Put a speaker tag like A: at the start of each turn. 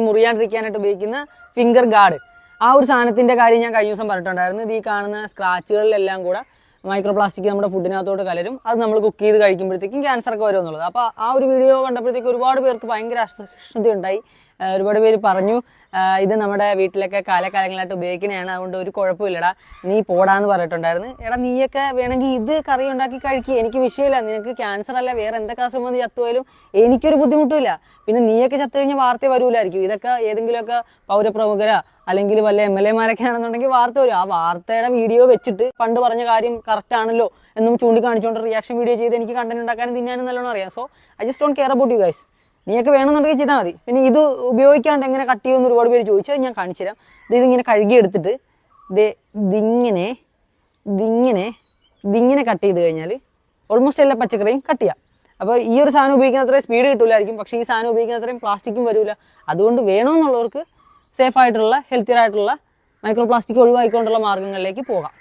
A: മുറിയാണ്ടിരിക്കാനായിട്ട് ഉപയോഗിക്കുന്ന finger guard. ആ ഒരു സാധനത്തിൻ്റെ കാര്യം ഞാൻ കഴിഞ്ഞ ദിവസം പറഞ്ഞിട്ടുണ്ടായിരുന്നു. ഇത് ഈ കാണുന്ന സ്ക്രാച്ചുകളിലെല്ലാം കൂടെ മൈക്രോ പ്ലാസ്റ്റിക് നമ്മുടെ ഫുഡിനകത്തോട്ട് കലരും. അത് നമ്മൾ കുക്ക് ചെയ്ത് കഴിക്കുമ്പോഴത്തേക്കും ക്യാൻസറൊക്കെ വരും എന്നുള്ളത്. അപ്പോൾ ആ ഒരു വീഡിയോ കണ്ടപ്പോഴത്തേക്ക് ഒരുപാട് പേർക്ക് ഭയങ്കര അസ്വസ്ഥത ഉണ്ടായി. ഒരുപാട് പേര് പറഞ്ഞു ഇത് നമ്മുടെ വീട്ടിലൊക്കെ കാലകാലങ്ങളായിട്ട് ഉപയോഗിക്കുന്നതാണ്, അതുകൊണ്ട് ഒരു കുഴപ്പമില്ലടാ, നീ പോടാന്ന് പറഞ്ഞിട്ടുണ്ടായിരുന്നു. എടാ നീയൊക്കെ വേണമെങ്കിൽ ഇത് കറി ഉണ്ടാക്കി കഴിക്കുക, എനിക്ക് വിഷയമില്ല. നിനക്ക് ക്യാൻസർ അല്ല വേറെ എന്തൊക്കെ അസുഖം വന്ന് ചത്തുപോയാലും എനിക്കൊരു ബുദ്ധിമുട്ടില്ല. പിന്നെ നീയൊക്കെ ചത്തു കഴിഞ്ഞാൽ വാർത്ത വരൂലായിരിക്കും. ഇതൊക്കെ ഏതെങ്കിലുമൊക്കെ പൗരപ്രമുഖരാ അല്ലെങ്കിൽ വല്ല MLA-മാരൊക്കെ ആണെന്നുണ്ടെങ്കിൽ വാർത്ത വരും. ആ വാർത്തയുടെ വീഡിയോ വെച്ചിട്ട് പണ്ട് പറഞ്ഞ കാര്യം കറക്റ്റ് ആണല്ലോ എന്നും ചൂണ്ടിക്കാണിച്ചുകൊണ്ട് റിയാക്ഷൻ വീഡിയോ ചെയ്ത് എനിക്ക് കണ്ടന്റ് ഉണ്ടാക്കാനും തിന്നാനും നല്ലോണം അറിയാം. So I just don't care about you guys. നീയൊക്കെ വേണമെന്നുണ്ടെങ്കിൽ ചെയ്താൽ മതി. പിന്നെ ഇത് ഉപയോഗിക്കാണ്ട് എങ്ങനെ കട്ട് ചെയ്യുമെന്ന് ഒരുപാട് പേര് ചോദിച്ചത് ഞാൻ കാണിച്ചു തരാം. ഇതിങ്ങനെ കഴുകിയെടുത്തിട്ട് ഇതിങ്ങനെ കട്ട് ചെയ്ത് കഴിഞ്ഞാൽ ഓൾമോസ്റ്റ് എല്ലാ പച്ചക്കറിയും കട്ട് ചെയ്യാം. അപ്പോൾ ഈ ഒരു സാധനം ഉപയോഗിക്കുന്ന അത്രയും സ്പീഡ് കിട്ടില്ലായിരിക്കും, പക്ഷേ ഈ സാധനം ഉപയോഗിക്കുന്ന അത്രയും പ്ലാസ്റ്റിക്കും വരില്ല. അതുകൊണ്ട് വേണമെന്നുള്ളവർക്ക് സേഫായിട്ടുള്ള ഹെൽത്തിയർ ആയിട്ടുള്ള മൈക്രോ പ്ലാസ്റ്റിക് ഒഴിവാക്കിക്കൊണ്ടുള്ള മാർഗ്ഗങ്ങളിലേക്ക് പോകാം.